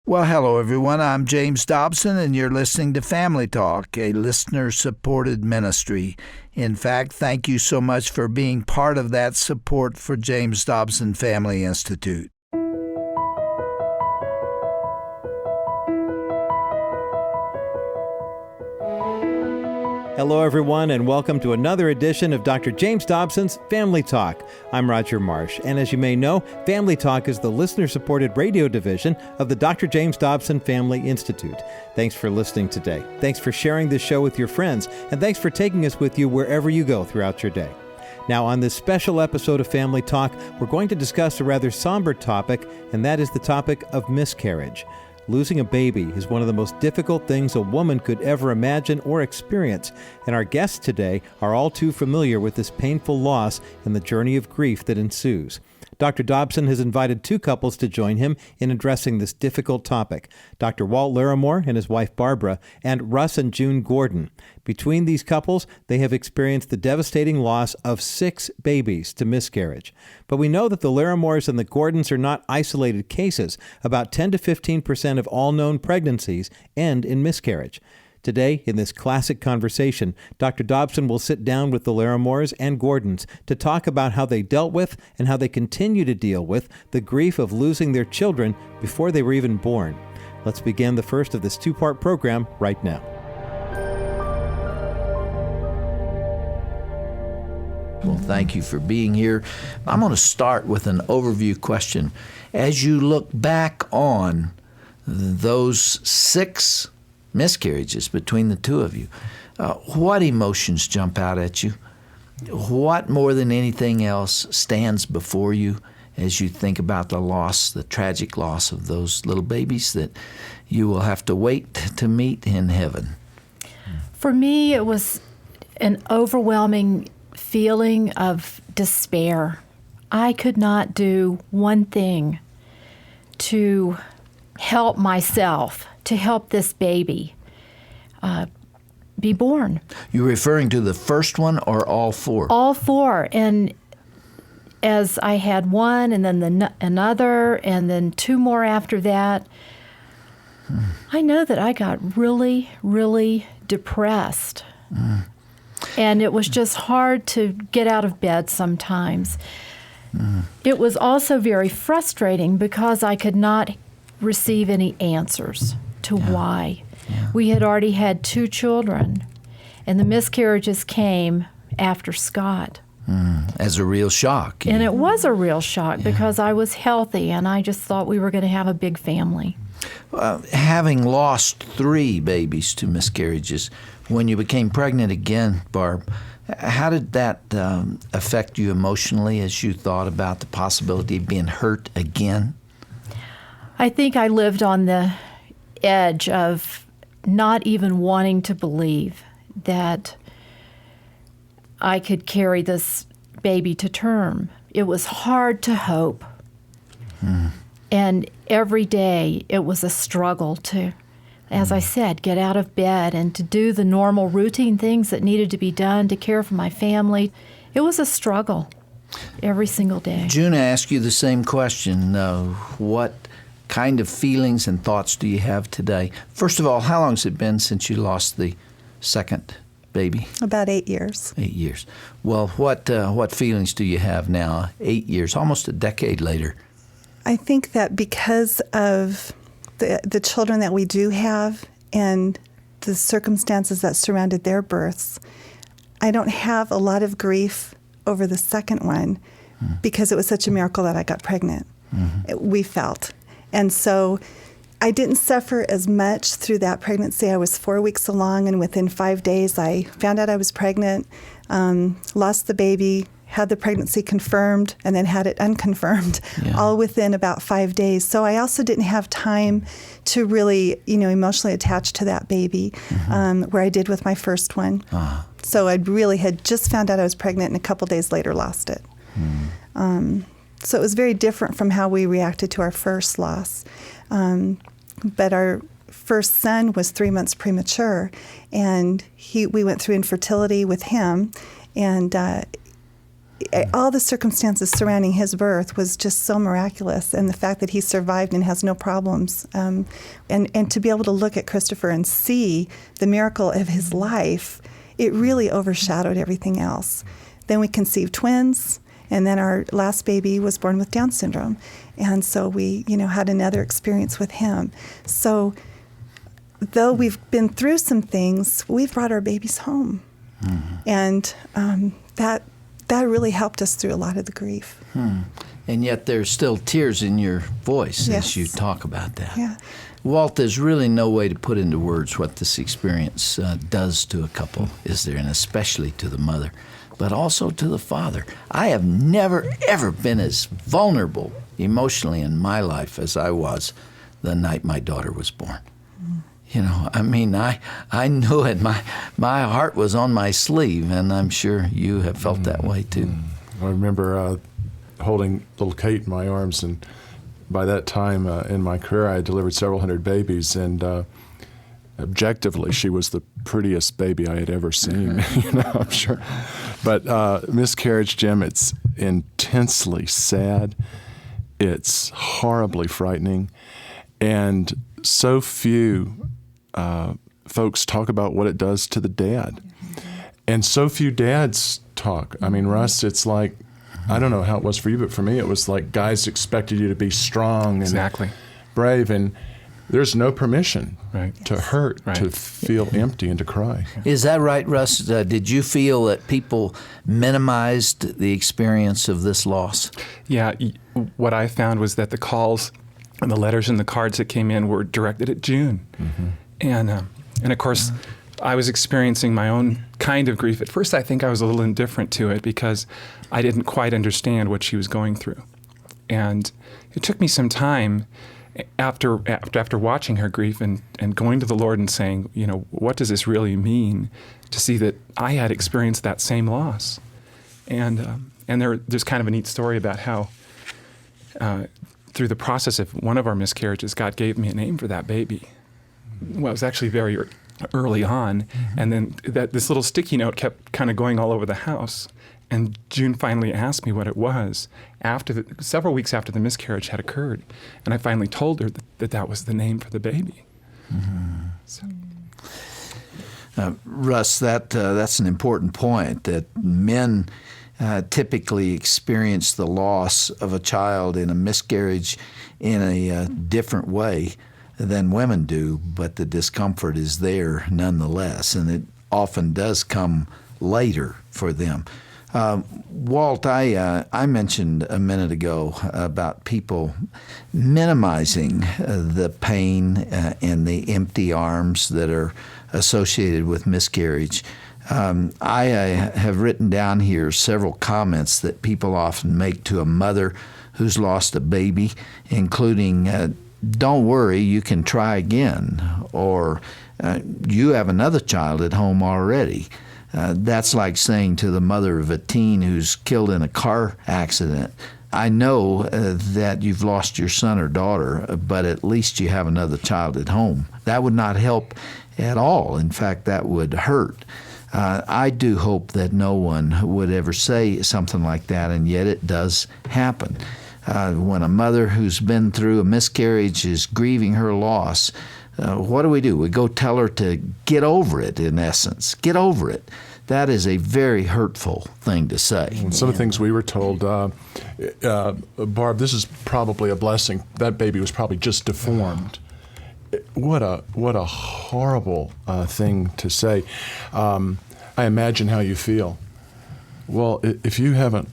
Well, hello, everyone. I'm James Dobson, and you're listening to Family Talk, a listener-supported ministry. In fact, thank you so much for being part of that support for James Dobson Family Institute. Hello, everyone, and welcome to another edition of Dr. James Dobson's Family Talk. I'm Roger Marsh, and as you may know, Family Talk is the listener-supported radio division of the Dr. James Dobson Family Institute. Thanks for listening today. Thanks for sharing this show with your friends, and thanks for taking us with you wherever you go throughout your day. Now, on this special episode of Family Talk, we're going to discuss a rather somber topic, and that is the topic of miscarriage. Losing a baby is one of the most difficult things a woman could ever imagine or experience, and our guests today are all too familiar with this painful loss and the journey of grief that ensues. Dr. Dobson has invited two couples to join him in addressing this difficult topic, Dr. Walt Larimore and his wife Barbara, and Russ and June Gordon. Between these couples, they have experienced the devastating loss of 6 babies to miscarriage. But we know that the Larimores and the Gordons are not isolated cases. About 10 to 15% of all known pregnancies end in miscarriage. Today, in this classic conversation, Dr. Dobson will sit down with the Larimores and Gordons to talk about how they dealt with and how they continue to deal with the grief of losing their children before they were even born. Let's begin the first of this 2-part program right now. Well, thank you for being here. I'm going to start with an overview question. As you look back on those 6 miscarriages between the two of you, what emotions jump out at you? What more than anything else stands before you as you think about the loss, the tragic loss of those little babies that you will have to wait to meet in heaven? For me, it was an overwhelming feeling of despair. I could not do one thing to help myself, to help this baby be born. You're referring to the first one or all 4? All 4. And as I had one and then another and then 2 more after that, I know that I got really, really depressed. And it was just hard to get out of bed sometimes. It was also very frustrating because I could not receive any answers to why. Yeah. We had already had 2 children, and the miscarriages came after Scott. As a real shock. And it was a real shock because I was healthy, and I just thought we were going to have a big family. Having lost 3 babies to miscarriages, when you became pregnant again, Barb, how did that affect you emotionally as you thought about the possibility of being hurt again? I think I lived on the edge of not even wanting to believe that I could carry this baby to term. It was hard to hope. And every day it was a struggle to, as I said, get out of bed and to do the normal routine things that needed to be done to care for my family. It was a struggle every single day. June, I ask you the same question. What kind of feelings and thoughts do you have today? First of all, how long has it been since you lost the second baby? About 8 years. 8 years. Well, what feelings do you have now, 8 years, almost a decade later? I think that because of the children that we do have and the circumstances that surrounded their births, I don't have a lot of grief over the second one because it was such a miracle that I got pregnant. We felt. And so I didn't suffer as much through that pregnancy. I was 4 weeks along, and within 5 days I found out I was pregnant, lost the baby, had the pregnancy confirmed, and then had it unconfirmed, all within about 5 days. So I also didn't have time to really, emotionally attach to that baby, where I did with my first one. So I really had just found out I was pregnant, and a couple days later lost it. So it was very different from how we reacted to our first loss. But our first son was 3 months premature, and we went through infertility with him, and all the circumstances surrounding his birth was just so miraculous, and the fact that he survived and has no problems, and to be able to look at Christopher and see the miracle of his life, it really overshadowed everything else. Then we conceived twins, and then our last baby was born with Down syndrome, and so we, had another experience with him. So though we've been through some things, we've brought our babies home, and that really helped us through a lot of the grief. And yet there's still tears in your voice Yes. as you talk about that. Yeah. Walt, there's really no way to put into words what this experience does to a couple, is there? And especially to the mother, but also to the father. I have never, ever been as vulnerable emotionally in my life as I was the night my daughter was born. I knew it. My heart was on my sleeve, and I'm sure you have felt that way too. I remember holding little Kate in my arms, and by that time in my career, I had delivered several hundred babies, and objectively, she was the prettiest baby I had ever seen. I'm sure. But miscarriage, Jim, it's intensely sad. It's horribly frightening, and so few folks talk about what it does to the dad. And so few dads talk. I mean, Russ, it's like, I don't know how it was for you, but for me, it was like guys expected you to be strong and brave, and there's no permission to hurt, to feel empty, and to cry. Is that right, Russ? Did you feel that people minimized the experience of this loss? Yeah, what I found was that the calls and the letters and the cards that came in were directed at June. And of course, I was experiencing my own kind of grief. At first, I think I was a little indifferent to it because I didn't quite understand what she was going through. And it took me some time after watching her grief and going to the Lord and saying, what does this really mean, to see that I had experienced that same loss. And there's kind of a neat story about how through the process of one of our miscarriages, God gave me a name for that baby. Well, it was actually very early on, and then this little sticky note kept kind of going all over the house. And June finally asked me what it was several weeks after the miscarriage had occurred, and I finally told her that was the name for the baby. So. Russ, that's an important point, that men typically experience the loss of a child in a miscarriage in a different way than women do, but the discomfort is there nonetheless, and it often does come later for them. Walt, I mentioned a minute ago about people minimizing the pain and the empty arms that are associated with miscarriage. I have written down here several comments that people often make to a mother who's lost a baby, including, don't worry, you can try again, or you have another child at home already. That's like saying to the mother of a teen who's killed in a car accident, I know that you've lost your son or daughter, but at least you have another child at home. That would not help at all. In fact, that would hurt. I do hope that no one would ever say something like that, and yet it does happen. When a mother who's been through a miscarriage is grieving her loss, what do? We go tell her to get over it, in essence. Get over it. That is a very hurtful thing to say. And some of the things we were told, Barb, this is probably a blessing. That baby was probably just deformed. What a horrible thing to say. I imagine how you feel. Well, if you haven't,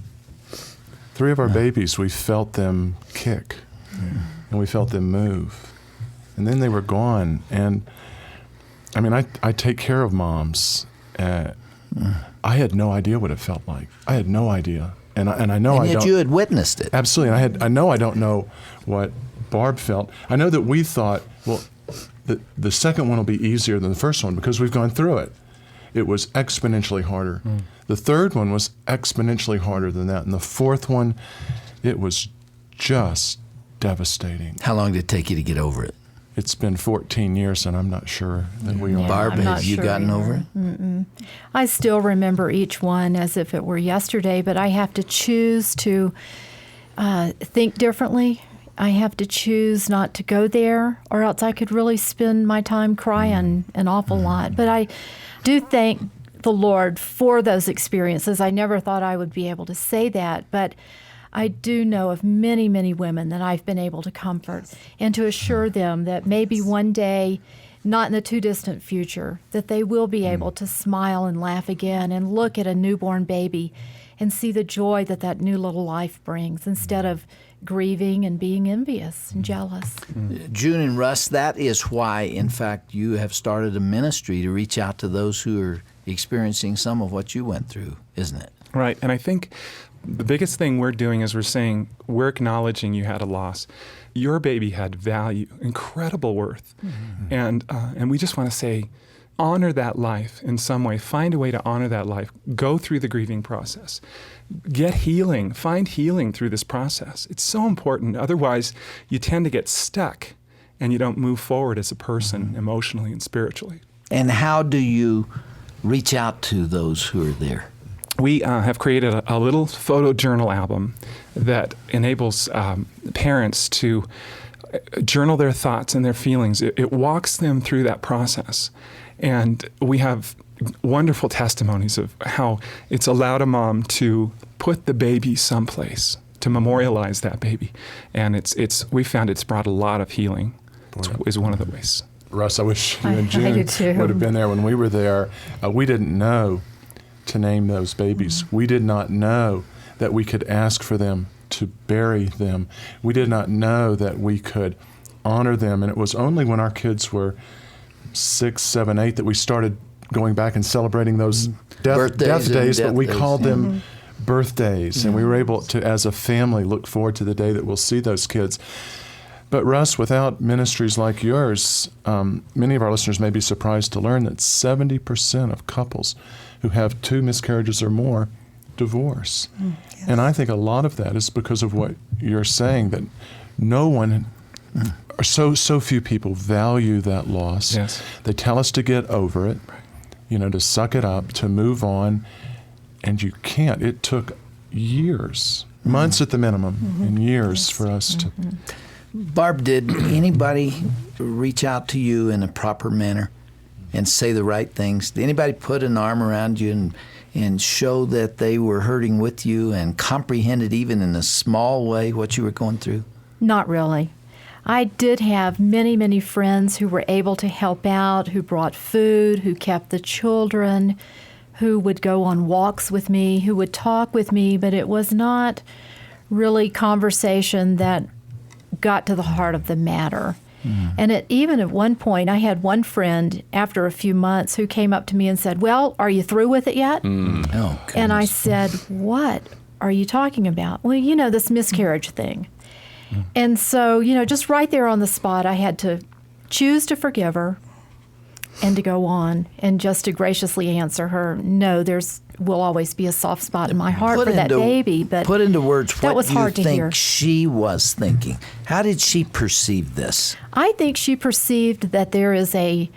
3 of our babies, we felt them kick, and we felt them move. And then they were gone. And I mean, I take care of moms. I had no idea what it felt like. I had no idea. And I know and I yet don't. You had witnessed it. Absolutely. And I know I don't know what Barb felt. I know that we thought, well, the second one will be easier than the first one because we've gone through it. It was exponentially harder. The third one was exponentially harder than that. And the fourth one, it was just devastating. How long did it take you to get over it? it's been 14 years, and I'm not sure that we are. Barb, I'm not have you sure gotten either. over it? I still remember each one as if it were yesterday, but I have to choose to think differently. I have to choose not to go there, or else I could really spend my time crying an awful lot. But I do thank the Lord for those experiences. I never thought I would be able to say that, but I do know of many, many women that I've been able to comfort and to assure them that maybe one day, not in the too distant future, that they will be able to smile and laugh again and look at a newborn baby and see the joy that that new little life brings instead of grieving and being envious and jealous. June and Russ, that is why, in fact, you have started a ministry to reach out to those who are experiencing some of what you went through, isn't it? Right. And I think the biggest thing we're doing is we're acknowledging you had a loss. Your baby had value, incredible worth. And we just want to say, honor that life in some way. Find a way to honor that life. Go through the grieving process. Get healing. Find healing through this process. It's so important. Otherwise, you tend to get stuck and you don't move forward as a person emotionally and spiritually. And how do you reach out to those who are there? We have created a little photo journal album that enables parents to journal their thoughts and their feelings. It walks them through that process. And we have wonderful testimonies of how it's allowed a mom to put the baby someplace, to memorialize that baby. And we found it's brought a lot of healing, is one of the ways. Russ, I wish you and I June do too. would have been there when we were there. We didn't know to name those babies. We did not know that we could ask for them to bury them. We did not know that we could honor them. And it was only when our kids were 6, 7, 8 that we started going back and celebrating those death days, but we called them birthdays. And we were able to, as a family, look forward to the day that we'll see those kids. But Russ, without ministries like yours, many of our listeners may be surprised to learn that 70% of couples who have 2 miscarriages or more divorce. Yes. And I think a lot of that is because of what you're saying, that no one, or so few people value that loss. Yes. They tell us to get over it, to suck it up, to move on, and you can't. It took years, months at the minimum, and years for us to... Barb, did anybody reach out to you in a proper manner and say the right things? Did anybody put an arm around you and show that they were hurting with you and comprehended even in a small way what you were going through? Not really. I did have many, many friends who were able to help out, who brought food, who kept the children, who would go on walks with me, who would talk with me, but it was not really conversation that got to the heart of the matter. And even at one point, I had one friend after a few months who came up to me and said, "Well, are you through with it yet?" Oh, And I goodness. said, "What are you talking about?" "Well, this miscarriage thing." And so, just right there on the spot, I had to choose to forgive her and to go on and just to graciously answer her, "No, will always be a soft spot in my heart for that baby." But put into words that what was you hard to think hear. she was thinking. How did she perceive this? I think she perceived that there is a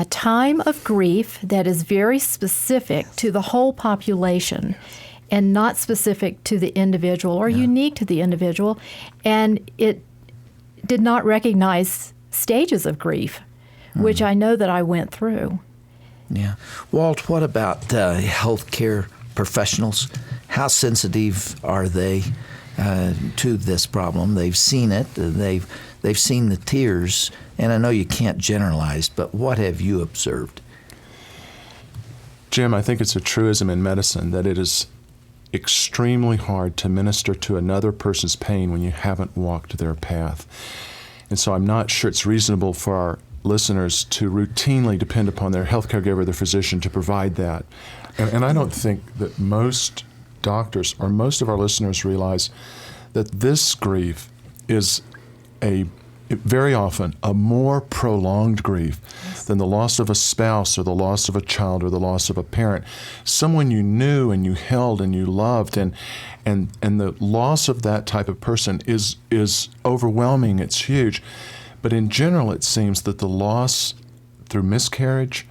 time of grief that is very specific to the whole population and not specific to the individual or unique to the individual. And it did not recognize stages of grief, which I know that I went through. Yeah. Walt, what about healthcare professionals? How sensitive are they to this problem? They've seen it. They've seen the tears. And I know you can't generalize, but what have you observed? Jim, I think it's a truism in medicine that it is extremely hard to minister to another person's pain when you haven't walked their path. And so I'm not sure it's reasonable for our listeners to routinely depend upon their health caregiver, their physician, to provide that. And I don't think that most doctors or most of our listeners realize that this grief is very often a more prolonged grief than the loss of a spouse or the loss of a child or the loss of a parent. Someone you knew and you held and you loved, and the loss of that type of person is overwhelming. It's huge. But in general, it seems that the loss through miscarriage,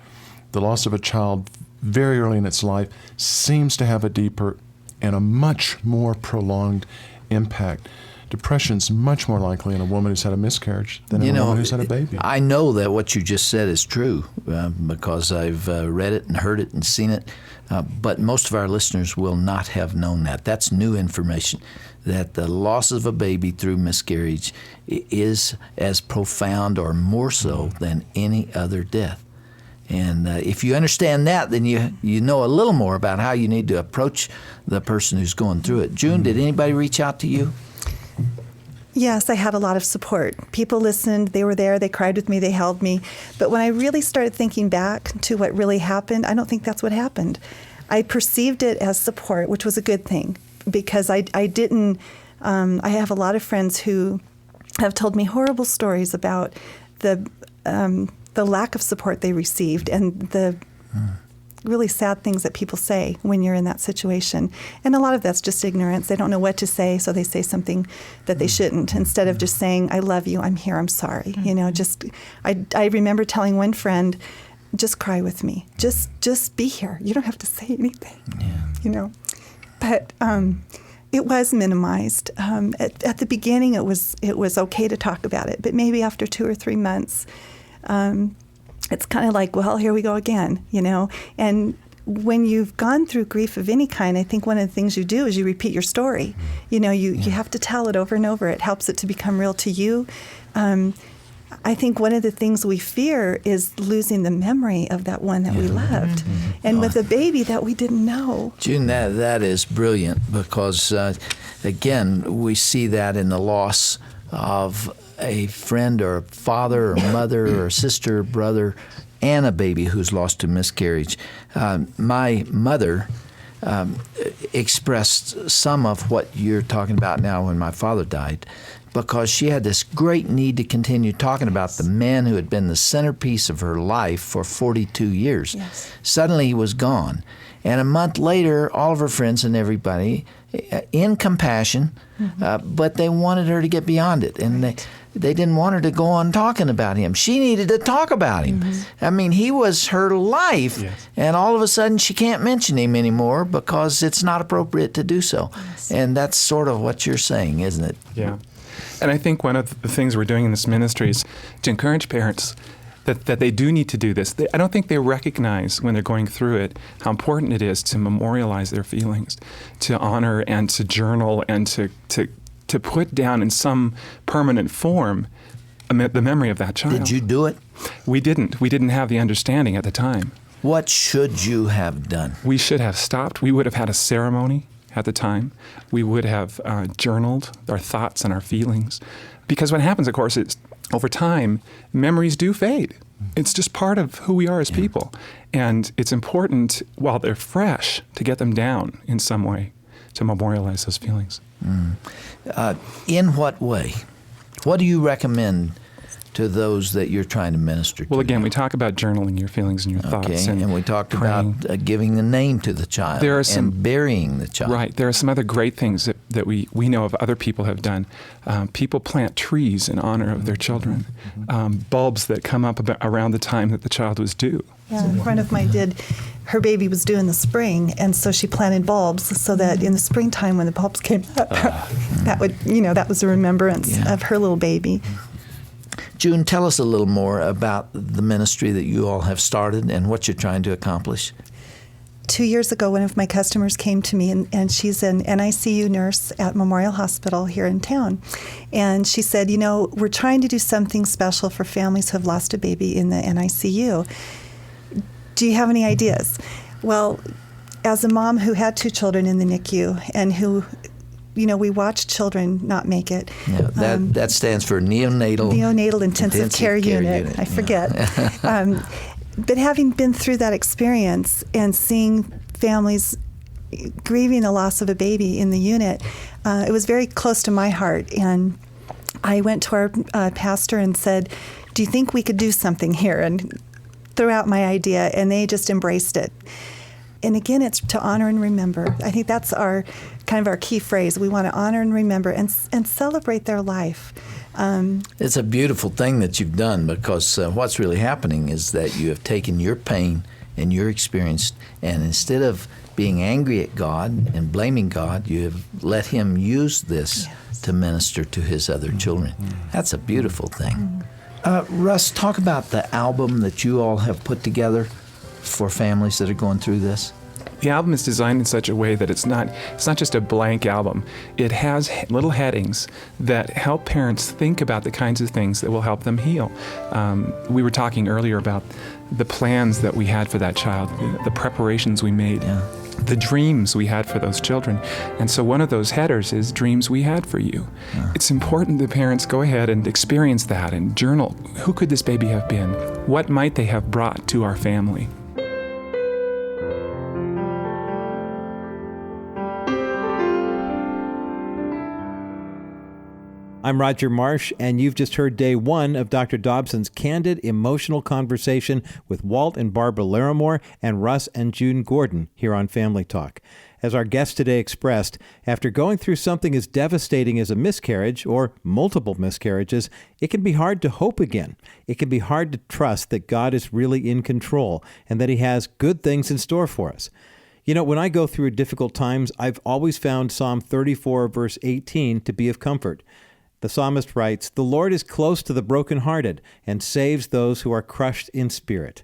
the loss of a child very early in its life, seems to have a deeper and a much more prolonged impact. Depression's much more likely in a woman who's had a miscarriage than in a woman who's had a baby. I know that what you just said is true because I've read it and heard it and seen it, but most of our listeners will not have known that. That's new information, that the loss of a baby through miscarriage is as profound or more so than any other death. And if you understand that, then you know a little more about how you need to approach the person who's going through it. June, did anybody reach out to you? Yes, I had a lot of support. People listened, they were there, they cried with me, they held me. But when I really started thinking back to what really happened, I don't think that's what happened. I perceived it as support, which was a good thing, because I didn't, I have a lot of friends who have told me horrible stories about the lack of support they received and the really sad things that people say when you're in that situation. And a lot of that's just ignorance. They don't know what to say, so they say something that they shouldn't, instead of just saying, I love you, I'm here, I'm sorry. You know, I remember telling one friend, just cry with me. Just be here. You don't have to say anything, you know. But it was minimized. At the beginning, it was okay to talk about it, but maybe after 2 or 3 months, it's kind of like, well, here we go again, you know. And when you've gone through grief of any kind, I think one of the things you do is you repeat your story. You know, you have to tell it over and over. It helps it to become real to you. I think one of the things we fear is losing the memory of that one that we loved. And with a baby that we didn't know. June, that is brilliant because, again, we see that in the loss of a friend or a father or mother or sister or brother and a baby who's lost to miscarriage. My mother expressed some of what you're talking about now when my father died, because she had this great need to continue talking about the man who had been the centerpiece of her life for 42 years. Yes. Suddenly he was gone. And a month later, all of her friends and everybody, in compassion, but they wanted her to get beyond it. And they didn't want her to go on talking about him. She needed to talk about him. I mean, he was her life. Yes. And all of a sudden, she can't mention him anymore because it's not appropriate to do so. Yes. And that's sort of what you're saying, isn't it? Yeah. And I think one of the things we're doing in this ministry is to encourage parents that they do need to do this. I don't think they recognize when they're going through it how important it is to memorialize their feelings, to honor and to journal and to put down in some permanent form the memory of that child. Did you do it? We didn't. We didn't have the understanding at the time. What should you have done? We should have stopped. We would have had a ceremony at the time. We would have journaled our thoughts and our feelings. Because what happens, of course, is over time, memories do fade. It's just part of who we are as people. And it's important, while they're fresh, to get them down in some way, to memorialize those feelings. In what way? What do you recommend to those that you're trying to minister to? Well, again, we talk about journaling your feelings and your thoughts. And we talked about giving the name to the child and burying the child. Right. There are some other great things that we know of other people have done. People plant trees in honor of their children. Bulbs that come up around the time that the child was due. Yeah, a friend of mine did. Her baby was due in the spring, and so she planted bulbs so that in the springtime when the bulbs came up, that was a remembrance of her little baby. June, tell us a little more about the ministry that you all have started and what you're trying to accomplish. 2 years ago, one of my customers came to me, and she's an NICU nurse at Memorial Hospital here in town. And she said, we're trying to do something special for families who have lost a baby in the NICU. Do you have any ideas? Well, as a mom who had 2 children in the NICU and who, we watched children not make it. Yeah, that stands for neonatal intensive care unit. I forget. But having been through that experience and seeing families grieving the loss of a baby in the unit, it was very close to my heart. And I went to our pastor and said, do you think we could do something here? And threw out my idea, and they just embraced it. And again, it's to honor and remember. I think that's our key phrase. We want to honor and remember and celebrate their life. It's a beautiful thing that you've done, because what's really happening is that you have taken your pain and your experience, and instead of being angry at God and blaming God, you have let Him use this to minister to His other children. That's a beautiful thing. Russ, talk about the album that you all have put together for families that are going through this. The album is designed in such a way that it's not just a blank album. It has little headings that help parents think about the kinds of things that will help them heal. We were talking earlier about the plans that we had for that child, the preparations we made, the dreams we had for those children. And so one of those headers is dreams we had for you. It's important that parents go ahead and experience that and journal. Who could this baby have been? What might they have brought to our family? I'm Roger Marsh, and you've just heard day one of Dr. Dobson's candid, emotional conversation with Walt and Barb Larimore and Russ and June Gordon here on Family Talk. As our guest today expressed, after going through something as devastating as a miscarriage or multiple miscarriages, it can be hard to hope again. It can be hard to trust that God is really in control and that He has good things in store for us. You know, when I go through difficult times, I've always found Psalm 34, verse 18 to be of comfort. The psalmist writes, "The Lord is close to the brokenhearted and saves those who are crushed in spirit."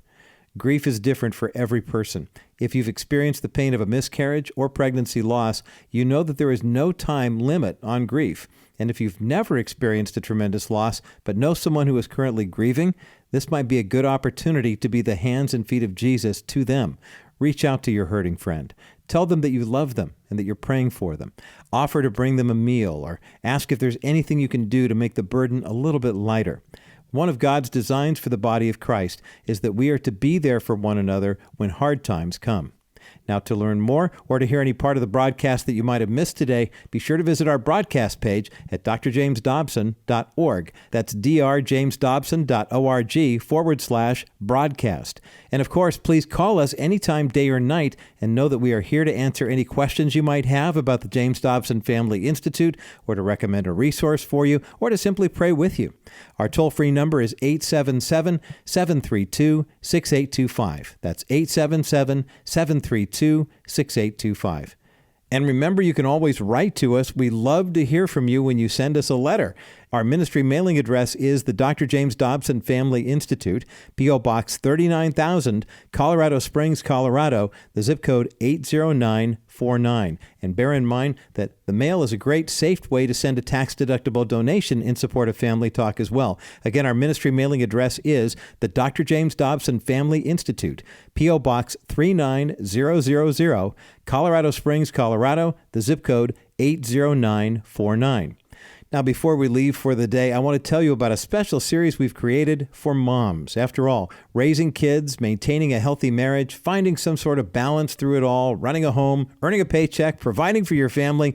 Grief is different for every person. If you've experienced the pain of a miscarriage or pregnancy loss, you know that there is no time limit on grief. And if you've never experienced a tremendous loss, but know someone who is currently grieving, this might be a good opportunity to be the hands and feet of Jesus to them. Reach out to your hurting friend. Tell them that you love them and that you're praying for them. Offer to bring them a meal or ask if there's anything you can do to make the burden a little bit lighter. One of God's designs for the body of Christ is that we are to be there for one another when hard times come. Now, to learn more or to hear any part of the broadcast that you might have missed today, be sure to visit our broadcast page at drjamesdobson.org. That's drjamesdobson.org/broadcast. And of course, please call us anytime, day or night, and know that we are here to answer any questions you might have about the James Dobson Family Institute, or to recommend a resource for you, or to simply pray with you. Our toll-free number is 877-732-6825. That's 877-732-6825. And remember, you can always write to us. We love to hear from you when you send us a letter. Our ministry mailing address is the Dr. James Dobson Family Institute, P.O. Box 39,000, Colorado Springs, Colorado, the zip code 80949. And bear in mind that the mail is a great, safe way to send a tax-deductible donation in support of Family Talk as well. Again, our ministry mailing address is the Dr. James Dobson Family Institute, P.O. Box 39000, Colorado Springs, Colorado, the zip code 80949. Now, before we leave for the day, I want to tell you about a special series we've created for moms. After all, raising kids, maintaining a healthy marriage, finding some sort of balance through it all, running a home, earning a paycheck, providing for your family,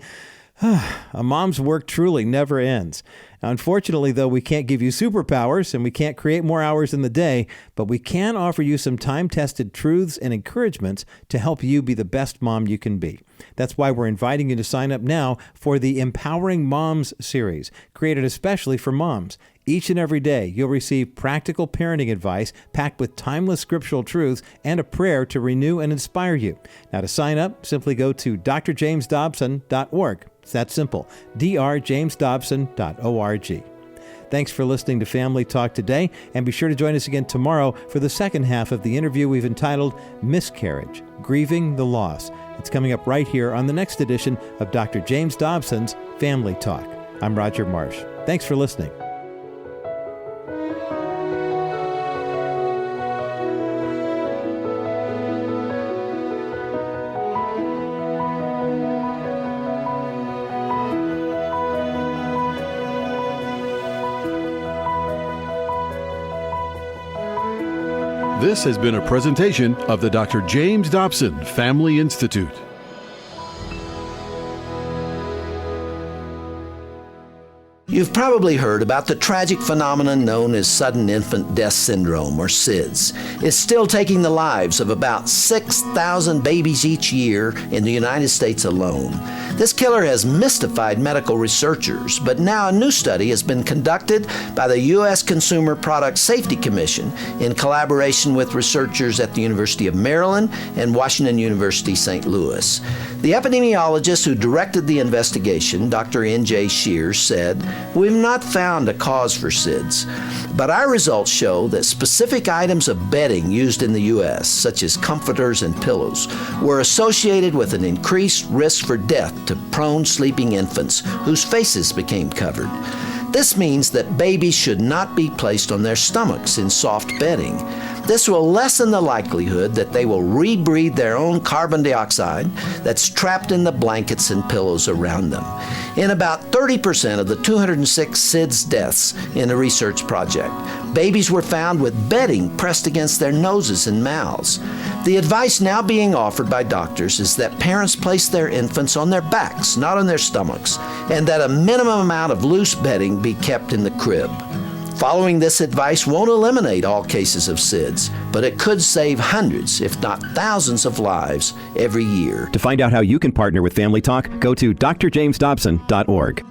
a mom's work truly never ends. Now, unfortunately, though, we can't give you superpowers and we can't create more hours in the day, but we can offer you some time-tested truths and encouragements to help you be the best mom you can be. That's why we're inviting you to sign up now for the Empowering Moms series, created especially for moms. Each and every day, you'll receive practical parenting advice packed with timeless scriptural truths and a prayer to renew and inspire you. Now, to sign up, simply go to drjamesdobson.org. It's that simple, drjamesdobson.org. Thanks for listening to Family Talk today, and be sure to join us again tomorrow for the second half of the interview we've entitled Miscarriage, Grieving the Loss. It's coming up right here on the next edition of Dr. James Dobson's Family Talk. I'm Roger Marsh. Thanks for listening. This has been a presentation of the Dr. James Dobson Family Institute. You've probably heard about the tragic phenomenon known as sudden infant death syndrome, or SIDS. It's still taking the lives of about 6,000 babies each year in the United States alone. This killer has mystified medical researchers, but now a new study has been conducted by the U.S. Consumer Product Safety Commission in collaboration with researchers at the University of Maryland and Washington University, St. Louis. The epidemiologist who directed the investigation, Dr. N.J. Shears, said, "We've not found a cause for SIDS, but our results show that specific items of bedding used in the U.S., such as comforters and pillows, were associated with an increased risk for death to prone sleeping infants whose faces became covered. This means that babies should not be placed on their stomachs in soft bedding. This will lessen the likelihood that they will rebreathe their own carbon dioxide that's trapped in the blankets and pillows around them." In about 30% of the 206 SIDS deaths in the research project, babies were found with bedding pressed against their noses and mouths. The advice now being offered by doctors is that parents place their infants on their backs, not on their stomachs, and that a minimum amount of loose bedding be kept in the crib. Following this advice won't eliminate all cases of SIDS, but it could save hundreds, if not thousands, of lives every year. To find out how you can partner with Family Talk, go to drjamesdobson.org.